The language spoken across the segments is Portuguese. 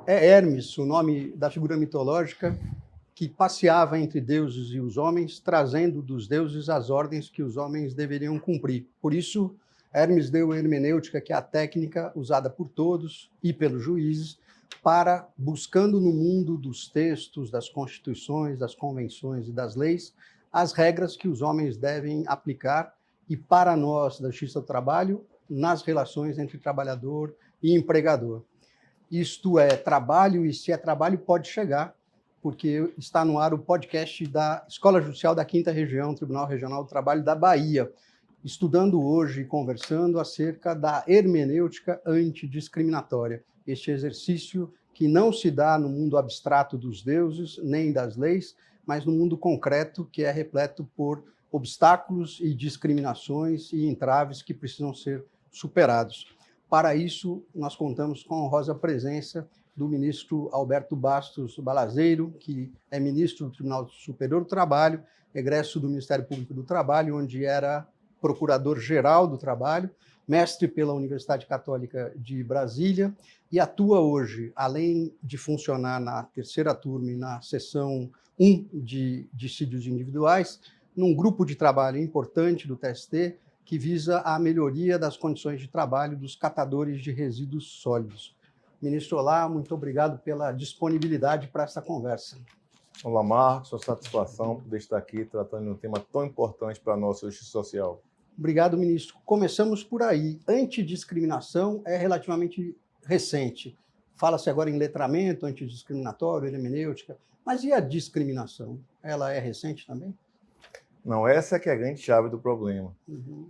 É Hermes, o nome da figura mitológica que passeava entre deuses e os homens, trazendo dos deuses as ordens que os homens deveriam cumprir. Por isso, Hermes deu a hermenêutica, que é a técnica usada por todos e pelos juízes para, buscando no mundo dos textos, das constituições, das convenções e das leis, as regras que os homens devem aplicar e, para nós, da justiça do trabalho, nas relações entre trabalhador e empregador. Isto é trabalho, e se é trabalho, pode chegar, porque está no ar o podcast da Escola Judicial da 5ª Região, Tribunal Regional do Trabalho da Bahia, estudando hoje e conversando acerca da hermenêutica antidiscriminatória, este exercício que não se dá no mundo abstrato dos deuses, nem das leis, mas no mundo concreto, que é repleto por obstáculos e discriminações e entraves que precisam ser superados. Para isso, nós contamos com a honrosa presença do ministro Alberto Bastos Balazeiro, que é ministro do Tribunal Superior do Trabalho, egresso do Ministério Público do Trabalho, onde era procurador-geral do trabalho, mestre pela Universidade Católica de Brasília, e atua hoje, além de funcionar na terceira turma e na seção 1 de dissídios individuais, num grupo de trabalho importante do TST, que visa a melhoria das condições de trabalho dos catadores de resíduos sólidos. Ministro, olá, muito obrigado pela disponibilidade para essa conversa. Olá, Marcos, uma satisfação poder estar aqui tratando de um tema tão importante para a nossa justiça social. Obrigado, ministro. Começamos por aí. Antidiscriminação é relativamente recente. Fala-se agora em letramento antidiscriminatório, hermenêutica, mas e a discriminação? Ela é recente também? Não, essa é que é a grande chave do problema.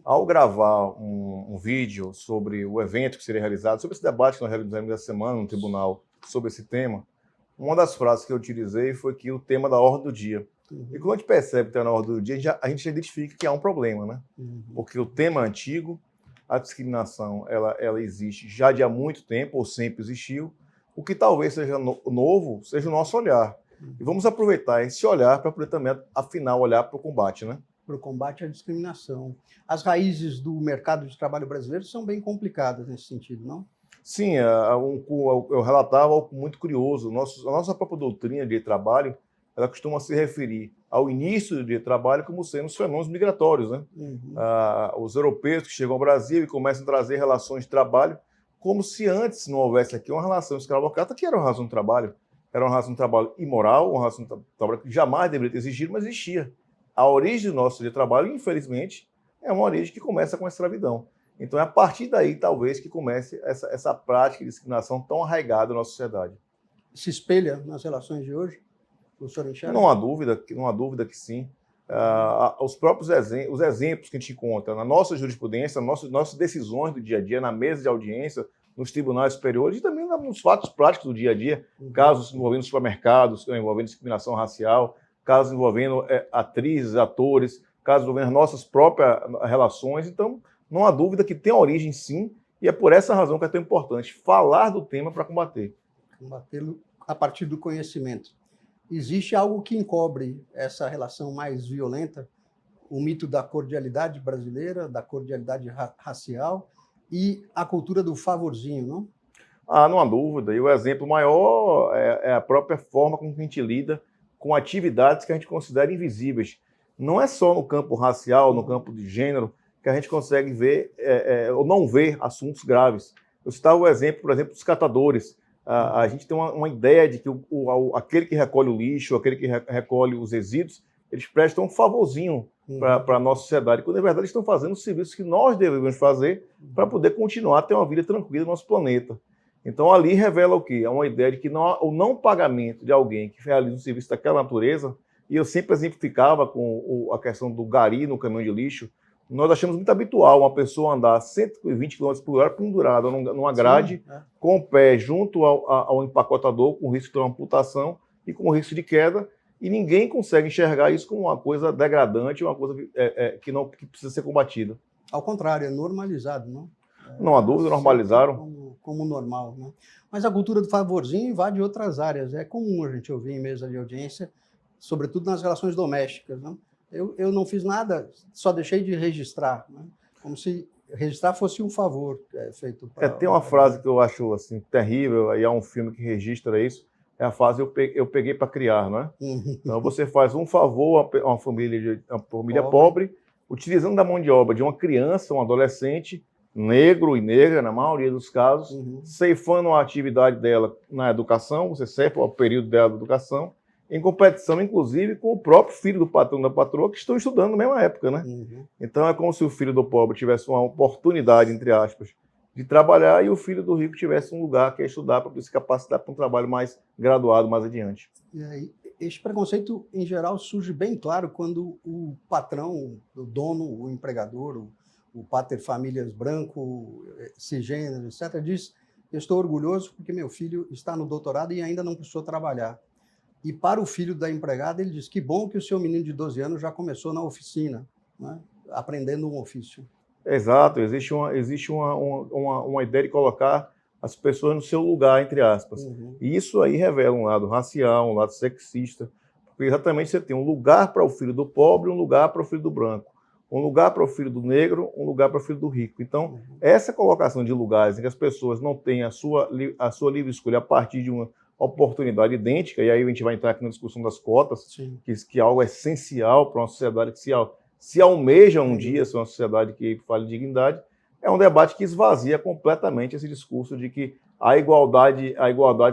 Ao gravar um vídeo sobre o evento que seria realizado, sobre esse debate que nós realizamos essa semana no tribunal sobre esse tema, uma das frases que eu utilizei foi que o tema da ordem do dia. E quando a gente percebe que está na ordem do dia, a gente já identifica que há um problema, né? Porque o tema é antigo, a discriminação ela existe já de há muito tempo, ou sempre existiu. O que talvez seja novo seja o nosso olhar. E vamos aproveitar esse olhar para poder também, afinal, olhar para o combate, né? Para o combate à discriminação. As raízes do mercado de trabalho brasileiro são bem complicadas nesse sentido, não? Sim, eu relatava algo muito curioso. A nossa própria doutrina de trabalho, ela costuma se referir ao início do dia de trabalho como sendo os fenômenos migratórios, né? Os europeus que chegam ao Brasil e começam a trazer relações de trabalho, como se antes não houvesse aqui uma relação escravocrata que era uma razão de trabalho. Era uma razão de trabalho imoral, uma razão de trabalho que jamais deveria ter existido, mas existia. A origem do nosso dia de trabalho, infelizmente, é uma origem que começa com a escravidão. Então, é a partir daí, talvez, que comece essa prática de discriminação tão arraigada na nossa sociedade. Se espelha nas relações de hoje? O senhor enxerga? Não há dúvida que sim. Os próprios os exemplos que a gente encontra na nossa jurisprudência, nossas decisões do dia a dia, na mesa de audiência, nos tribunais superiores e também nos fatos práticos do dia a dia, casos envolvendo supermercados, envolvendo discriminação racial, casos envolvendo atrizes, atores, casos envolvendo as nossas próprias relações. Então, não há dúvida que tem origem, sim, e é por essa razão que é tão importante falar do tema para combater. Combatê-lo a partir do conhecimento. Existe algo que encobre essa relação mais violenta, o mito da cordialidade brasileira, da cordialidade racial e a cultura do favorzinho, não? Não há dúvida. E o exemplo maior é a própria forma como a gente lida com atividades que a gente considera invisíveis. Não é só no campo racial, no campo de gênero, que a gente consegue ver ou não ver assuntos graves. Eu citava o exemplo, por exemplo, dos catadores. A gente tem uma ideia de que aquele que recolhe o lixo, aquele que recolhe os resíduos, eles prestam um favorzinho para a nossa sociedade, quando na verdade estão fazendo os serviços que nós devemos fazer para poder continuar a ter uma vida tranquila no nosso planeta. Então ali revela o quê? É uma ideia de que o não pagamento de alguém que realiza um serviço daquela natureza, e eu sempre exemplificava com a questão do gari no caminhão de lixo. Nós achamos muito habitual uma pessoa andar 120 km por hora pendurada numa grade, com o pé junto ao empacotador, com risco de uma amputação e com risco de queda, e ninguém consegue enxergar isso como uma coisa degradante, uma coisa que precisa ser combatida. Ao contrário, é normalizado, não? Não há dúvida, normalizaram. Como normal, né? Mas a cultura do favorzinho invade outras áreas. É comum a gente ouvir em mesa de audiência, sobretudo nas relações domésticas, não? Eu não fiz nada, só deixei de registrar, né? Como se registrar fosse um favor feito para... Tem uma frase que eu acho assim, terrível, aí há um filme que registra isso, é a frase eu peguei para criar, não é? Então você faz um favor a uma família pobre, utilizando da mão de obra de uma criança, um adolescente, negro e negra, na maioria dos casos, ceifando a atividade dela na educação, você ceifa o período dela da educação, em competição, inclusive, com o próprio filho do patrão e da patroa, que estão estudando na mesma época, né? Então é como se o filho do pobre tivesse uma oportunidade, entre aspas, de trabalhar e o filho do rico tivesse um lugar que é estudar para se capacitar para um trabalho mais graduado mais adiante. E aí, esse preconceito, em geral, surge bem claro quando o patrão, o dono, o empregador, o pater famílias branco, cisgênero, etc., diz: eu estou orgulhoso porque meu filho está no doutorado e ainda não precisou trabalhar. E para o filho da empregada, ele diz: que bom que o seu menino de 12 anos já começou na oficina, né, aprendendo um ofício. Exato, existe uma ideia de colocar as pessoas no seu lugar, entre aspas. E isso aí revela um lado racial, um lado sexista, porque exatamente você tem um lugar para o filho do pobre, um lugar para o filho do branco, um lugar para o filho do negro, um lugar para o filho do rico. Então, essa colocação de lugares em que as pessoas não têm a sua livre escolha a partir de uma oportunidade idêntica, e aí a gente vai entrar aqui na discussão das cotas, que é algo essencial para uma sociedade que se almeja um dia ser uma sociedade que fale de dignidade, é um debate que esvazia completamente esse discurso de que a igualdade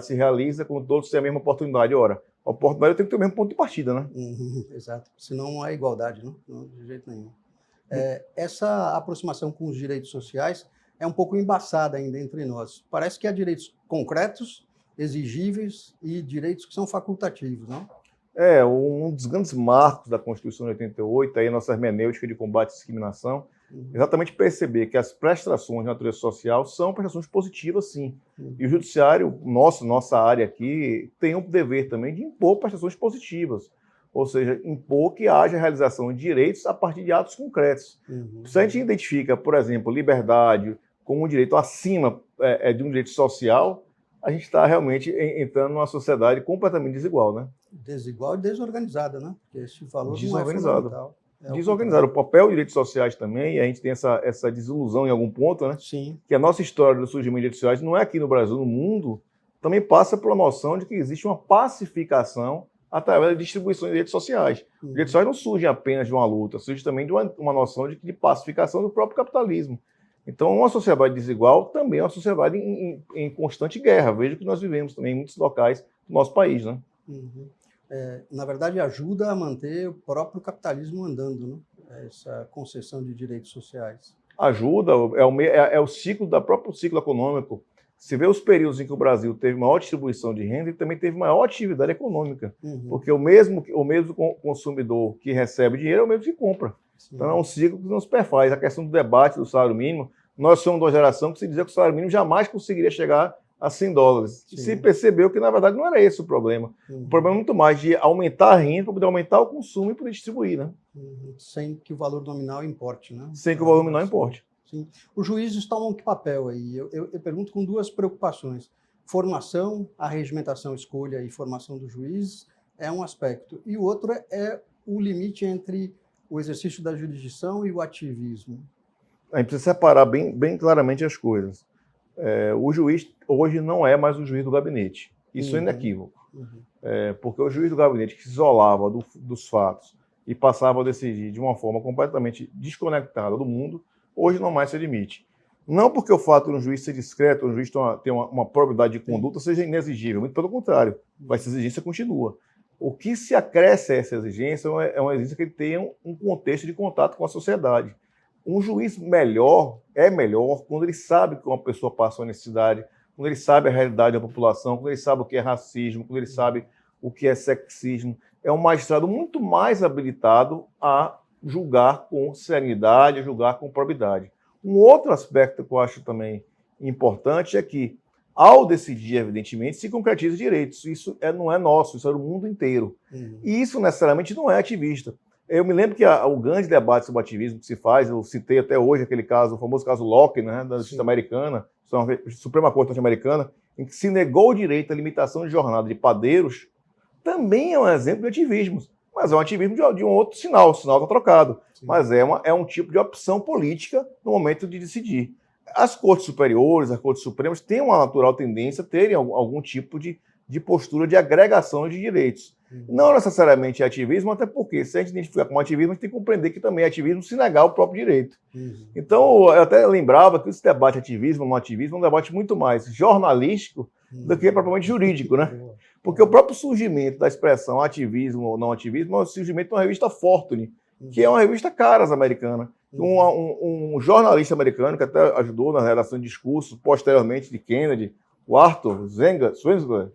se realiza quando todos têm a mesma oportunidade. Ora, a oportunidade tem que ter o mesmo ponto de partida, né? Exato, senão não há igualdade, não, de jeito nenhum. Essa aproximação com os direitos sociais é um pouco embaçada ainda entre nós. Parece que há direitos concretos, exigíveis e direitos que são facultativos, não? Um dos grandes marcos da Constituição de 88, aí a nossa hermenêutica de combate à discriminação, exatamente perceber que as prestações de natureza social são prestações positivas, sim. E o judiciário, nossa área aqui, tem o dever também de impor prestações positivas, ou seja, impor que haja realização de direitos a partir de atos concretos. Se a gente identifica, por exemplo, liberdade como um direito acima de um direito social, a gente está realmente entrando numa sociedade completamente desigual, né? Desigual e desorganizada, né? Porque esse valor desorganizado. Não é fundamental. Desorganizado. O papel de direitos sociais também, e a gente tem essa desilusão em algum ponto, né? Sim. Que a nossa história do surgimento de direitos sociais não é aqui no Brasil, no mundo, também passa pela noção de que existe uma pacificação através da distribuição de direitos sociais. Os direitos sociais não surgem apenas de uma luta, surgem também de uma noção de pacificação do próprio capitalismo. Então, uma sociedade desigual também é uma sociedade em constante guerra. Veja que nós vivemos também em muitos locais do nosso país, né? Na verdade, ajuda a manter o próprio capitalismo andando, né? Essa concessão de direitos sociais. Ajuda, é o ciclo do próprio ciclo econômico. Se vê os períodos em que o Brasil teve maior distribuição de renda, ele também teve maior atividade econômica. Porque o mesmo consumidor que recebe dinheiro é o mesmo que compra. Sim. Então é um ciclo que não se perfaz. A questão do debate do salário mínimo, nós somos de uma geração que se dizia que o salário mínimo jamais conseguiria chegar a $100. Sim. Se percebeu que, na verdade, não era esse o problema. O problema é muito mais de aumentar a renda para poder aumentar o consumo e poder distribuir, né? Sem que o valor nominal importe, né? Sem que o valor nominal importe. Sim. Os juízes tomam que papel aí? Eu pergunto com duas preocupações. Formação, a regimentação, escolha e formação dos juízes é um aspecto. E o outro é o limite entre o exercício da jurisdição e o ativismo. A gente precisa separar bem claramente as coisas. O juiz hoje não é mais o juiz do gabinete. Isso é inequívoco. Porque o juiz do gabinete que se isolava dos fatos e passava a decidir de uma forma completamente desconectada do mundo, hoje não mais se admite. Não porque o fato de um juiz ser discreto, um juiz ter uma probidade de conduta seja inexigível, muito pelo contrário, essa exigência continua. O que se acresce a essa exigência é uma exigência que ele tenha um contexto de contato com a sociedade. Um juiz é melhor quando ele sabe que uma pessoa passa uma necessidade, quando ele sabe a realidade da população, quando ele sabe o que é racismo, quando ele sabe o que é sexismo. É um magistrado muito mais habilitado a julgar com serenidade, a julgar com probidade. Um outro aspecto que eu acho também importante é que, ao decidir, evidentemente, se concretiza direitos. Isso não é nosso, isso é do mundo inteiro. E isso necessariamente não é ativista. Eu me lembro que o grande debate sobre o ativismo que se faz, eu citei até hoje aquele caso, o famoso caso Locke, né, da Justiça Americana, Suprema Corte Norte-Americana, em que se negou o direito à limitação de jornada de padeiros, também é um exemplo de ativismo. mas é um ativismo de um outro sinal, o sinal está trocado. Sim. Mas é um tipo de opção política no momento de decidir. As cortes superiores, as cortes supremas, têm uma natural tendência a terem algum tipo de postura de agregação de direitos. Não necessariamente é ativismo, até porque, se a gente identificar como ativismo, a gente tem que compreender que também é ativismo se negar o próprio direito. Então, eu até lembrava que esse debate ativismo ou não ativismo é um debate muito mais jornalístico do que propriamente jurídico, né? Porque o próprio surgimento da expressão ativismo ou não ativismo é o surgimento de uma revista Fortune, que é uma revista caras americana. Um jornalista americano que até ajudou na redação de discursos, posteriormente, de Kennedy, o Arthur Schwenzler,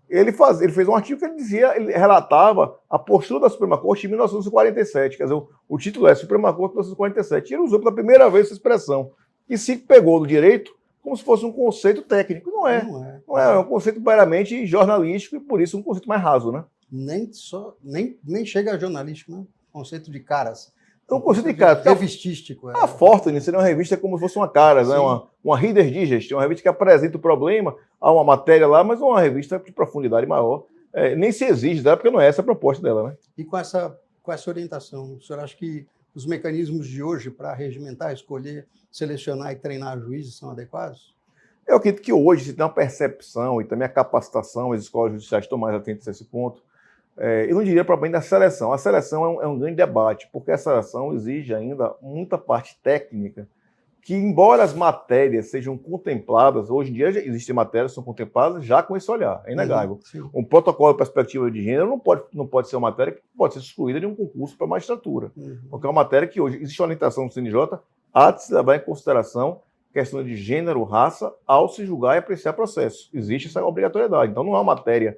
ele fez um artigo que ele relatava a postura da Suprema Corte em 1947. Quer dizer, o título é Suprema Corte de 1947. E ele usou pela primeira vez essa expressão. E se pegou do direito como se fosse um conceito técnico. Não é. É um conceito meramente jornalístico e, por isso, um conceito mais raso, né? Nem chega a jornalístico, né? Conceito de caras. Então, o conceito de caras. Revistístico. A Fortune seria uma revista como se fosse uma caras, né? Uma Reader Digest, uma revista que apresenta o problema, há uma matéria lá, mas uma revista de profundidade maior. Nem se exige dela, porque não é essa a proposta dela, né? E com essa orientação, o senhor acha que os mecanismos de hoje para regimentar, escolher, selecionar e treinar juízes são adequados? Eu acredito que hoje se tem uma percepção e também a capacitação, as escolas judiciais estão mais atentas a esse ponto. Eu não diria propriamente da seleção. A seleção é um grande debate, porque a seleção exige ainda muita parte técnica, que embora as matérias sejam contempladas, hoje em dia existem matérias que são contempladas já com esse olhar, é inegável. Um protocolo de perspectiva de gênero não pode ser uma matéria que pode ser excluída de um concurso para magistratura, porque é uma matéria que hoje existe uma orientação do CNJ, há de se levar em consideração questão de gênero, raça, ao se julgar e apreciar processo. Existe essa obrigatoriedade. Então, não é uma matéria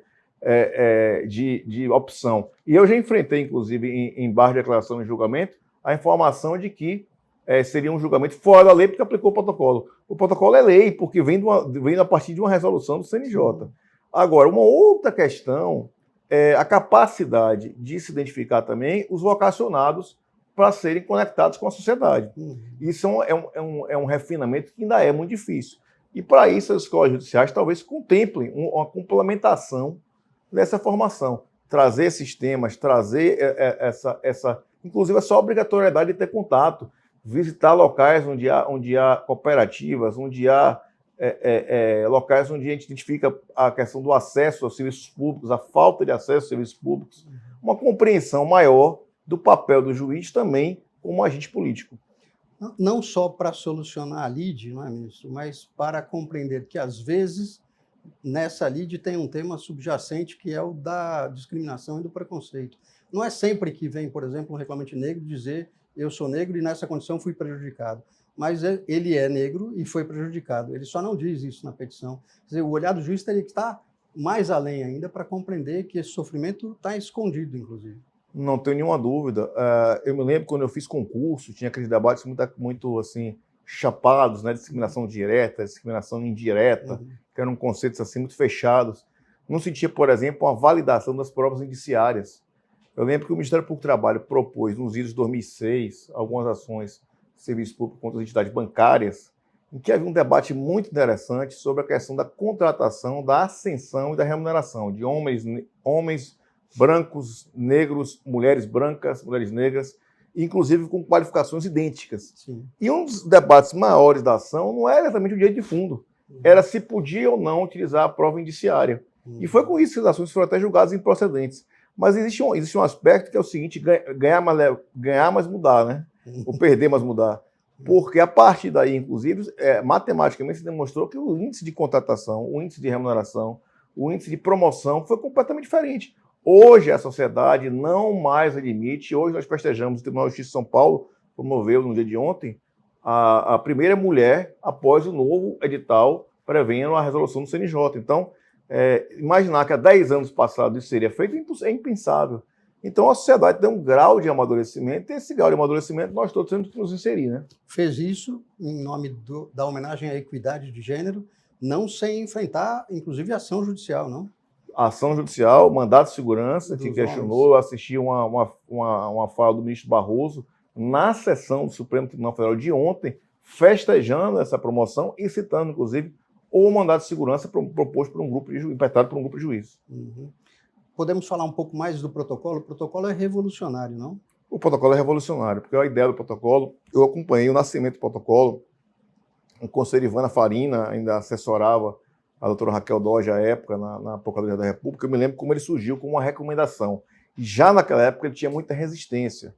de opção. E eu já enfrentei, inclusive, em barra de declaração e julgamento, a informação de que seria um julgamento fora da lei porque aplicou o protocolo. O protocolo é lei, porque vem a partir de uma resolução do CNJ. Agora, uma outra questão é a capacidade de se identificar também os vocacionados para serem conectados com a sociedade. Isso é um refinamento que ainda é muito difícil. E, para isso, as escolas judiciais talvez contemplem uma complementação dessa formação. Trazer esses temas, trazer inclusive, essa obrigatoriedade de ter contato, visitar locais onde há cooperativas, onde há locais onde a gente identifica a questão do acesso aos serviços públicos, a falta de acesso aos serviços públicos, uma compreensão maior do papel do juiz também como agente político. Não só para solucionar a lide, não é, ministro, mas para compreender que, às vezes, nessa lide tem um tema subjacente que é o da discriminação e do preconceito. Não é sempre que vem, por exemplo, um reclamante negro dizer eu sou negro e nessa condição fui prejudicado. Mas ele é negro e foi prejudicado. Ele só não diz isso na petição. Quer dizer, o olhar do juiz teria que estar mais além ainda para compreender que esse sofrimento está escondido, inclusive. Não tenho nenhuma dúvida. Eu me lembro quando eu fiz concurso, tinha aqueles debates muito assim, chapados, né? Discriminação direta, discriminação indireta, que eram conceitos assim, muito fechados. Não se tinha, por exemplo, uma validação das provas indiciárias. Eu lembro que o Ministério Público do Trabalho propôs, nos idos de 2006, algumas ações de serviço público contra as entidades bancárias, em que havia um debate muito interessante sobre a questão da contratação, da ascensão e da remuneração de homens brancos, negros, mulheres brancas, mulheres negras, inclusive com qualificações idênticas. Sim. E um dos debates maiores da ação não era exatamente o direito de fundo, era se podia ou não utilizar a prova indiciária. E foi com isso que as ações foram até julgadas improcedentes. Mas existe um aspecto que é o seguinte, ganhar mas mudar, né? Ou perder mas mudar. Porque a partir daí, inclusive, matematicamente se demonstrou que o índice de contratação, o índice de remuneração, o índice de promoção foi completamente diferente. Hoje a sociedade não mais admite, hoje nós festejamos, o Tribunal de Justiça de São Paulo promoveu no dia de ontem a primeira mulher após o novo edital prevendo a resolução do CNJ. Então, imaginar que há 10 anos passados isso seria feito é impensável. Então a sociedade tem um grau de amadurecimento, e esse grau de amadurecimento nós todos temos que nos inserir, né? Fez isso em nome da homenagem à equidade de gênero, não sem enfrentar, inclusive, ação judicial, não? Ação judicial, mandato de segurança, que questionou, eu assisti uma fala do ministro Barroso na sessão do Supremo Tribunal Federal de ontem, festejando essa promoção e citando, inclusive, o mandato de segurança proposto por um grupo de juízes, impetrado por um grupo de juízes. podemos falar um pouco mais do protocolo? O protocolo é revolucionário, não? O protocolo é revolucionário, porque a ideia do protocolo, eu acompanhei o nascimento do protocolo, o conselho Ivana Farina ainda assessorava a doutora Raquel Doge à época, na Procuradoria da República. Eu me lembro como ele surgiu como uma recomendação. E já naquela época ele tinha muita resistência,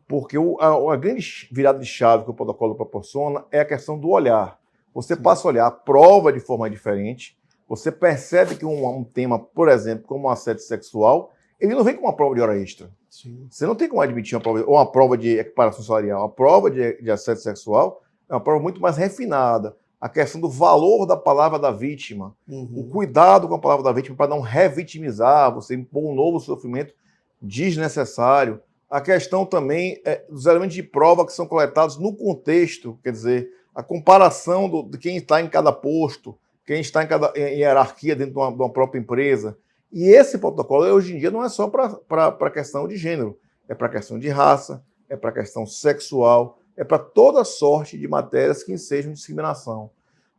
porque a grande virada de chave que o protocolo proporciona é a questão do olhar. Você passa a olhar a prova de forma diferente, você percebe que um tema, por exemplo, como o assédio sexual, ele não vem com uma prova de hora extra. Sim. Você não tem como admitir uma prova de equiparação salarial. A prova de assédio sexual é uma prova muito mais refinada. A questão do valor da palavra da vítima, o cuidado com a palavra da vítima para não revitimizar, você impor um novo sofrimento desnecessário. A questão também dos elementos de prova que são coletados no contexto, quer dizer, a comparação de quem está em cada posto, quem está em hierarquia dentro de uma própria empresa. E esse protocolo, hoje em dia, não é só para a questão de gênero, é para a questão de raça, é para a questão sexual, é para toda sorte de matérias que ensejam discriminação.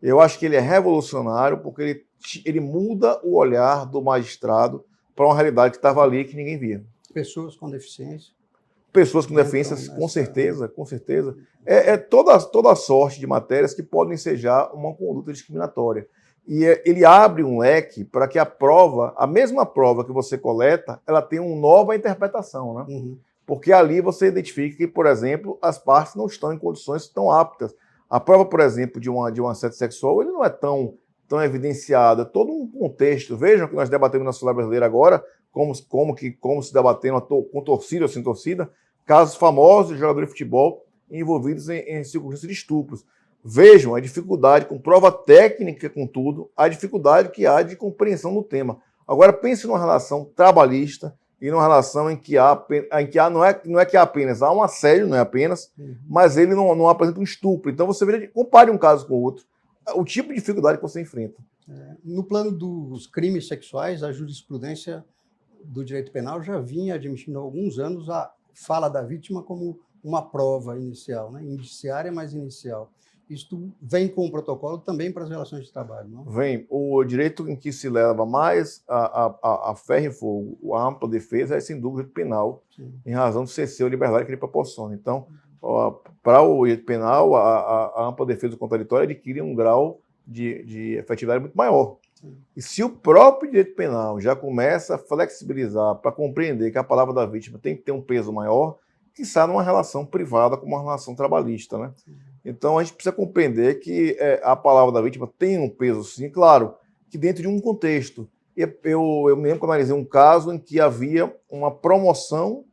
Eu acho que ele é revolucionário porque ele muda o olhar do magistrado para uma realidade que estava ali e que ninguém via. Pessoas com deficiência. Pessoas com deficiências, com certeza, com certeza. É toda sorte de matérias que podem ensejar uma conduta discriminatória. E ele abre um leque para que a mesma prova que você coleta, ela tenha uma nova interpretação, né? Porque ali você identifica que, por exemplo, as partes não estão em condições tão aptas. A prova, por exemplo, de um assédio sexual, ele não é tão evidenciado. É todo um contexto. Vejam que nós debatemos na sociedade brasileira agora, como se debatendo com torcida ou sem torcida, casos famosos de jogadores de futebol envolvidos em circunstâncias de estupros. Vejam a dificuldade, com prova técnica, com tudo, a dificuldade que há de compreensão do tema. Agora, pense numa relação trabalhista e numa relação em que não é que há apenas, há um assédio, não é apenas, mas ele não apresenta um estupro. Então, você compare um caso com o outro, o tipo de dificuldade que você enfrenta. No plano dos crimes sexuais, a jurisprudência do direito penal já vinha admitindo há alguns anos a fala da vítima como uma prova inicial, né? Indiciária, mas inicial. Isto vem com o protocolo também para as relações de trabalho, não? Vem. O direito em que se leva mais a ferro e fogo, a ampla defesa, é sem dúvida o direito penal, em razão do cesseu a liberdade que ele proporciona. Então, para o direito penal, a ampla defesa contraditória adquire um grau de efetividade muito maior. E se o próprio direito penal já começa a flexibilizar para compreender que a palavra da vítima tem que ter um peso maior, quiçá numa relação privada como uma relação trabalhista, né? Então, a gente precisa compreender que a palavra da vítima tem um peso, sim, claro, que dentro de um contexto. Eu me lembro que eu analisei um caso em que havia uma promoção,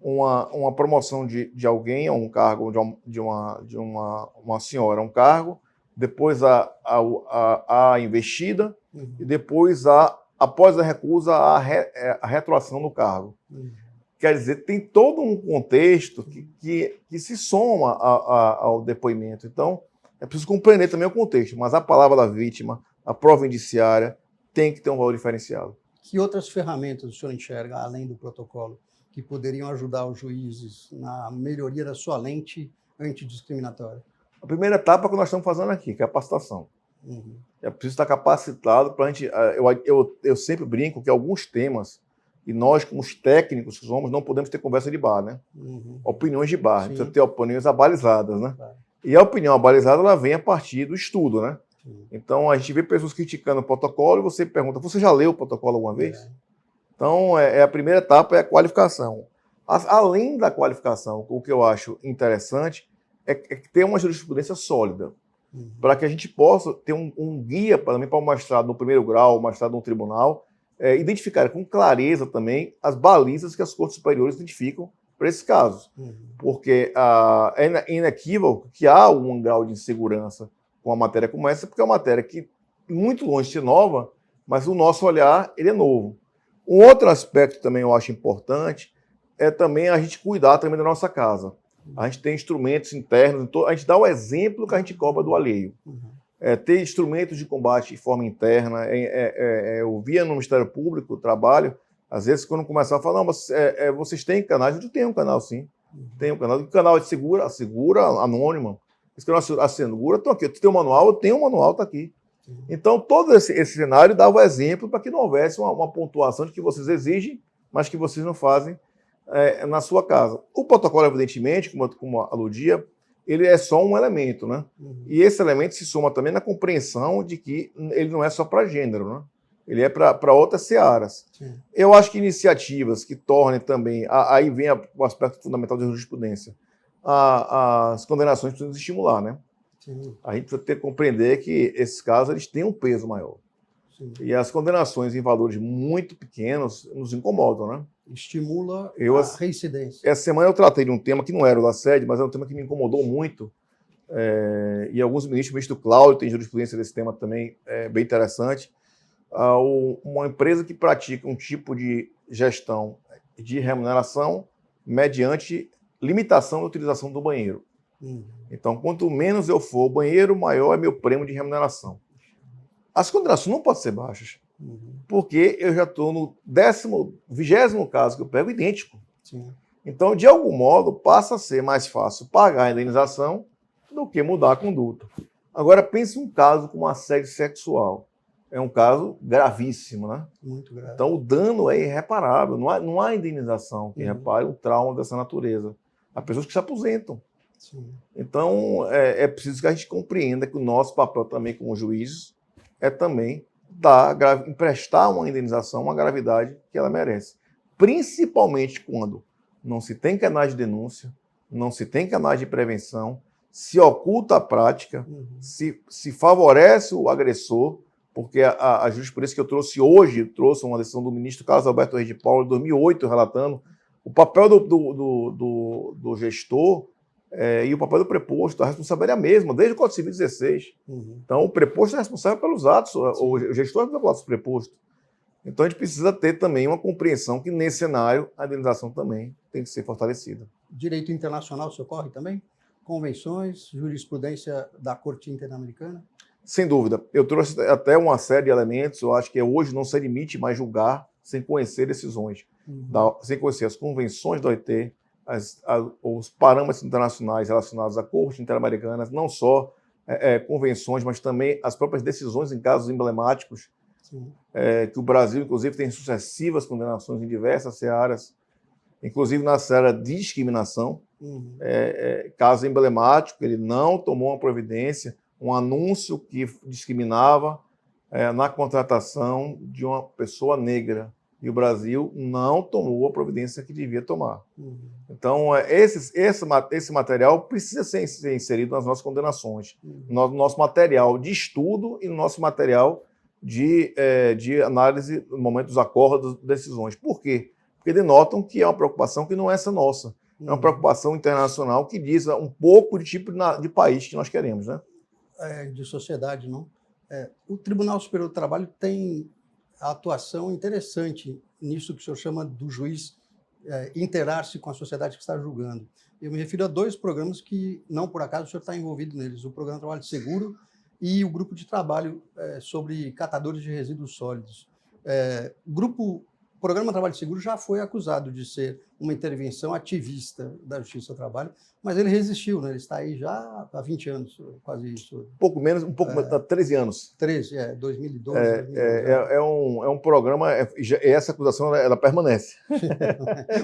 uma promoção de alguém a um cargo, de uma senhora a um cargo, depois a investida e depois, após a recusa, a retroação no cargo. Quer dizer, tem todo um contexto que se soma ao depoimento. Então, é preciso compreender também o contexto, mas a palavra da vítima, a prova indiciária, tem que ter um valor diferenciado. Que outras ferramentas o senhor enxerga, além do protocolo, que poderiam ajudar os juízes na melhoria da sua lente antidiscriminatória? A primeira etapa que nós estamos fazendo aqui, capacitação. É preciso estar capacitado para a gente... Eu sempre brinco que alguns temas, e nós, como os técnicos que somos, não podemos ter conversa de bar, né? Opiniões de bar. Sim. Precisa ter opiniões abalizadas, né? Claro. E a opinião abalizada, ela vem a partir do estudo, né? Sim. Então, a gente vê pessoas criticando o protocolo e você pergunta, você já leu o protocolo alguma vez? Então, a primeira etapa é a qualificação. Além da qualificação, o que eu acho interessante é ter uma jurisprudência sólida, para que a gente possa ter um guia para o magistrado no primeiro grau, o magistrado no tribunal, identificar com clareza também as balizas que as cortes superiores identificam para esses casos. Porque é inequívoco que há um grau de insegurança com a matéria como essa, porque é uma matéria que, muito longe de ser nova, mas o nosso olhar ele é novo. Um outro aspecto também eu acho importante é também a gente cuidar também da nossa casa. A gente tem instrumentos internos, a gente dá o exemplo que a gente cobra do alheio. Ter instrumentos de combate de forma interna. Eu via no Ministério Público o trabalho, às vezes quando começava a falar, não, mas vocês têm canais? Eu tenho um canal, sim. Tem um canal. O canal é segura anônima. Esse canal assegura, estou aqui. Tu tem um manual? Eu tenho um manual, está aqui. Então, todo esse cenário dava exemplo para que não houvesse uma pontuação de que vocês exigem, mas que vocês não fazem na sua casa. O protocolo, evidentemente, como aludia, ele é só um elemento, né? E esse elemento se soma também na compreensão de que ele não é só para gênero, né? Ele é para outras searas. Sim. Eu acho que iniciativas que tornem também, aí vem o aspecto fundamental da jurisprudência, as condenações precisam estimular, né? Sim. A gente precisa compreender que esses casos eles têm um peso maior. Sim. E as condenações em valores muito pequenos nos incomodam, né? Estimula a reincidência. Essa semana eu tratei de um tema que não era o da sede, mas é um tema que me incomodou muito. E alguns ministros, o ministro Cláudio tem jurisprudência desse tema também, bem interessante. Uma empresa que pratica um tipo de gestão de remuneração mediante limitação da utilização do banheiro. Então, quanto menos eu for ao banheiro, maior é meu prêmio de remuneração. As condenações não podem ser baixas, porque eu já estou no 20º caso que eu pego idêntico. Sim. Então, de algum modo, passa a ser mais fácil pagar a indenização do que mudar a conduta. Agora, pense um caso como assédio sexual. É um caso gravíssimo, né? Muito grave. Então, o dano é irreparável. Não há indenização que repare um trauma dessa natureza. Há pessoas que se aposentam. Sim. Então, é preciso que a gente compreenda que o nosso papel também como juízes é também emprestar uma indenização, uma gravidade que ela merece. Principalmente quando não se tem canais de denúncia, não se tem canais de prevenção, se oculta a prática, se favorece o agressor, porque a jurisprudência que eu trouxe hoje, trouxe uma decisão do ministro Carlos Alberto Reis de Paula, de 2008, relatando o papel do gestor e o papel do preposto. A responsabilidade é a mesma, desde o Código Civil 16. Então, o preposto é responsável pelos atos, o gestor é responsável pelos atos do preposto. Então, a gente precisa ter também uma compreensão que, nesse cenário, a indenização também tem que ser fortalecida. Direito internacional socorre também? Convenções, jurisprudência da Corte Interamericana? Sem dúvida. Eu trouxe até uma série de elementos. Eu acho que hoje não se admite mais julgar sem conhecer decisões, sem conhecer as convenções da OIT, os parâmetros internacionais relacionados à Corte Interamericana, não só convenções, mas também as próprias decisões em casos emblemáticos, que o Brasil, inclusive, tem sucessivas condenações em diversas searas, inclusive na seara de discriminação. Caso emblemático, ele não tomou uma providência, um anúncio que discriminava na contratação de uma pessoa negra. E o Brasil não tomou a providência que devia tomar. Então, esse material precisa ser inserido nas nossas condenações, no nosso material de estudo e no nosso material de análise no momento dos acordos, decisões. Por quê? Porque denotam que é uma preocupação que não é essa nossa. É uma preocupação internacional que diz um pouco de tipo de país que nós queremos, né? De sociedade, não? O Tribunal Superior do Trabalho tem a atuação interessante nisso que o senhor chama do juiz interar-se com a sociedade que está julgando. Eu me refiro a 2 programas que, não por acaso, o senhor está envolvido neles. O Programa Trabalho Seguro e o Grupo de Trabalho sobre Catadores de Resíduos Sólidos. O Programa Trabalho Seguro já foi acusado de ser uma intervenção ativista da Justiça do Trabalho, mas ele resistiu, né? Ele está aí já há 20 anos, quase isso. Pouco menos, há 13 anos. 2012. É um programa, essa acusação ela permanece.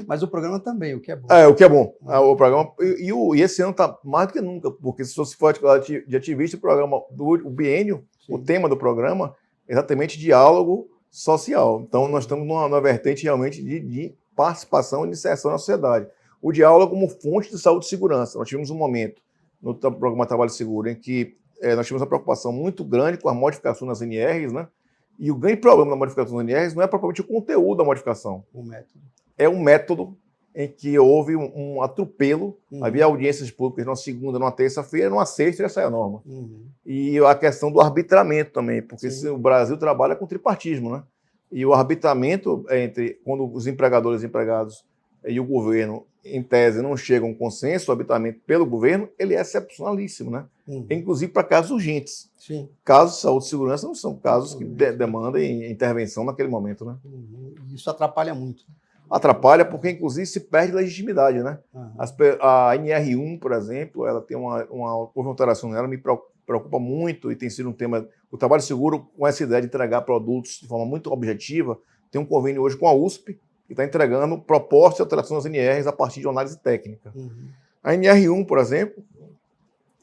Mas o programa também, o que é bom. O que é bom. O programa, e esse ano está mais do que nunca, porque se você for de ativista, o programa, o biênio, o tema do programa é exatamente diálogo social. Então, nós estamos numa vertente realmente de participação e inserção na sociedade. O diálogo como fonte de saúde e segurança. Nós tivemos um momento no programa Trabalho Seguro em que nós tivemos uma preocupação muito grande com a modificação nas NRs, né? E o grande problema da modificação das NRs não é propriamente o conteúdo da modificação. O método. É um método em que houve um atropelo. Havia audiências públicas numa segunda, numa terça-feira, numa sexta já saiu a norma. E a questão do arbitramento também, porque o Brasil trabalha com tripartismo, né? E o arbitramento entre quando os empregadores e empregados e o governo, em tese, não chegam a um consenso, o arbitramento pelo governo, ele é excepcionalíssimo, né? Inclusive para casos urgentes. Sim. Casos de saúde e segurança não são casos que demandam intervenção naquele momento, né? Isso atrapalha muito. Atrapalha porque, inclusive, se perde legitimidade, né? A NR1, por exemplo, ela tem houve uma alteração nela, me preocupa muito e tem sido um tema, o trabalho seguro com essa ideia de entregar produtos de forma muito objetiva, tem um convênio hoje com a USP, que está entregando propostas de alteração das NRs a partir de uma análise técnica. A NR1, por exemplo,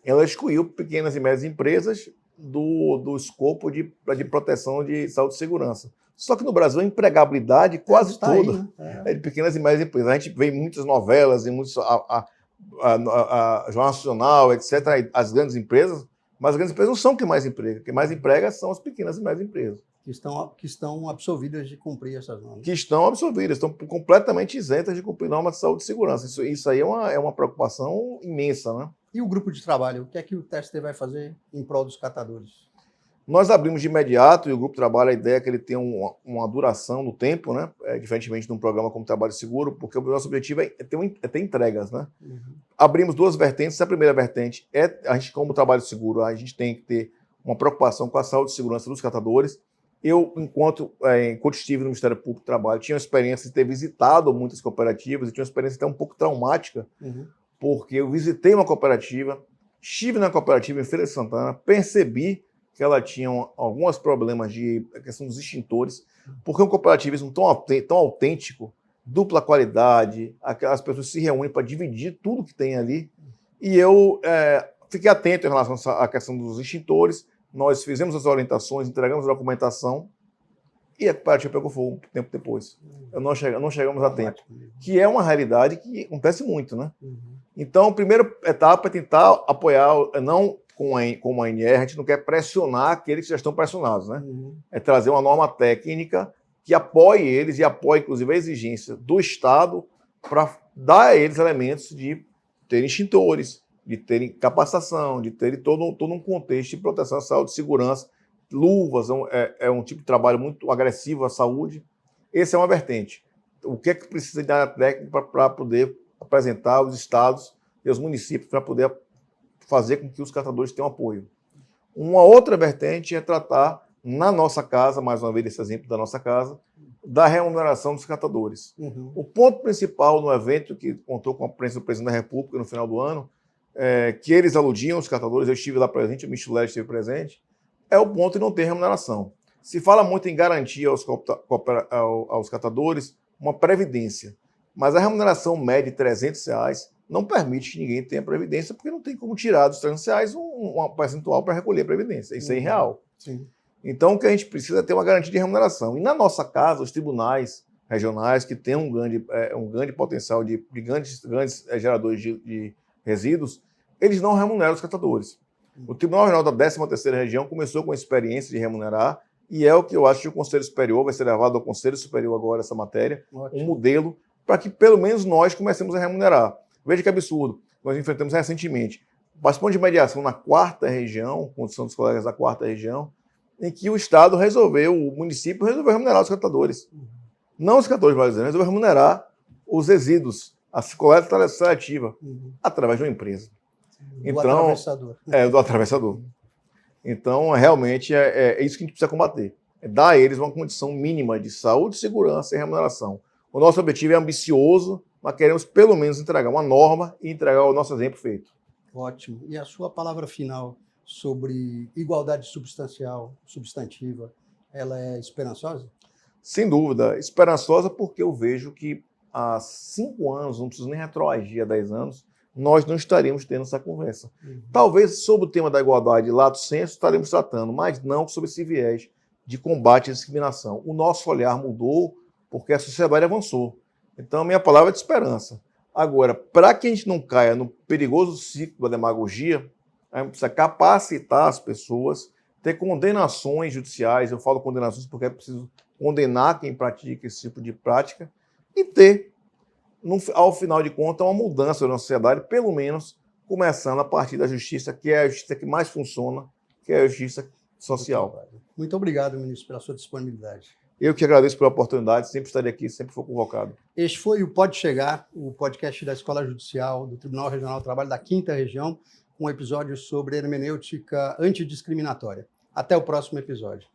ela excluiu pequenas e médias empresas do escopo de proteção de saúde e segurança. Só que no Brasil a empregabilidade quase toda aí, né? é de pequenas e médias empresas. A gente vê em muitas novelas, em muitos Jornal Nacional, etc., as grandes empresas, mas as grandes empresas não são quem mais emprega. Quem mais emprega são as pequenas e médias empresas. Que estão absolvidas de cumprir essas normas. Que estão absolvidas, estão completamente isentas de cumprir normas de saúde e segurança. Isso aí é uma preocupação imensa, né? E o grupo de trabalho? O que é que o TST vai fazer em prol dos catadores? Nós abrimos de imediato e o grupo trabalha a ideia que ele tem uma duração no tempo, né? Diferentemente de um programa como Trabalho Seguro, porque o nosso objetivo é ter entregas, né? Abrimos duas vertentes. A primeira vertente é a gente, como Trabalho Seguro, a gente tem que ter uma preocupação com a saúde e segurança dos catadores. Eu, enquanto estive no Ministério Público do Trabalho, tinha uma experiência de ter visitado muitas cooperativas e tinha uma experiência até um pouco traumática, porque eu visitei uma cooperativa, estive na cooperativa em Feira de Santana, percebi que ela tinha alguns problemas de questão dos extintores, porque um cooperativismo tão autêntico, dupla qualidade, as pessoas se reúnem para dividir tudo que tem ali, e eu fiquei atento em relação à questão dos extintores. Nós fizemos as orientações, entregamos a documentação e a cooperativa pegou fogo um tempo depois. Não chegamos a tempo. Que é uma realidade que acontece muito, né? Então, a primeira etapa é tentar apoiar, não com a ANR, a gente não quer pressionar aqueles que já estão pressionados, né? É trazer uma norma técnica que apoie eles e apoie, inclusive, a exigência do Estado para dar a eles elementos de terem extintores, de terem capacitação, de terem todo um contexto de proteção à saúde e segurança. Luvas é um tipo de trabalho muito agressivo à saúde. Essa é uma vertente. O que é que precisa de área técnica para poder apresentar aos estados e aos municípios para poder fazer com que os catadores tenham apoio? Uma outra vertente é tratar, na nossa casa, mais uma vez esse exemplo da nossa casa, da remuneração dos catadores. O ponto principal no evento, que contou com a presença do presidente da República no final do ano, que eles aludiam, os catadores, eu estive lá presente, o Michel esteve presente, é o ponto de não ter remuneração. Se fala muito em garantir aos catadores uma previdência, mas a remuneração média de R$300 não permite que ninguém tenha previdência, porque não tem como tirar dos R$300 um percentual para recolher a previdência. Isso é irreal. Sim. Então, o que a gente precisa é ter uma garantia de remuneração. E na nossa casa, os tribunais regionais, que têm um grande potencial de grandes geradores de resíduos, eles não remuneram os catadores. O Tribunal Regional da 13ª Região começou com a experiência de remunerar, e é o que eu acho que o Conselho Superior vai ser levado ao Conselho Superior agora, essa matéria, um modelo para que pelo menos nós comecemos a remunerar. Veja que absurdo, nós enfrentamos recentemente participando de mediação na 4ª Região, condição dos colegas da 4ª Região, em que o Estado o município resolveu remunerar os catadores. Não os catadores brasileiros, resolveu remunerar os resíduos, a coleta seletiva, através de uma empresa. Então, do atravessador. Então, realmente, é isso que a gente precisa combater. É dar a eles uma condição mínima de saúde, segurança e remuneração. O nosso objetivo é ambicioso, mas queremos pelo menos entregar uma norma e entregar o nosso exemplo feito. Ótimo. E a sua palavra final sobre igualdade substantiva, ela é esperançosa? Sem dúvida. Esperançosa porque eu vejo que há 5 anos, não preciso nem retroagir há 10 anos, nós não estaríamos tendo essa conversa. Talvez sobre o tema da igualdade, lato sensu, estaremos tratando, mas não sobre esse viés de combate à discriminação. O nosso olhar mudou porque a sociedade avançou. Então, a minha palavra é de esperança. Agora, para que a gente não caia no perigoso ciclo da demagogia, a gente precisa capacitar as pessoas, ter condenações judiciais, eu falo condenações porque é preciso condenar quem pratica esse tipo de prática, e ter, ao final de contas, uma mudança na sociedade, pelo menos começando a partir da justiça, que é a justiça que mais funciona, que é a justiça social. Muito obrigado, ministro, pela sua disponibilidade. Eu que agradeço pela oportunidade, sempre estarei aqui, sempre for convocado. Este foi o Pode Chegar, o podcast da Escola Judicial do Tribunal Regional do Trabalho da 5ª Região, um episódio sobre hermenêutica antidiscriminatória. Até o próximo episódio.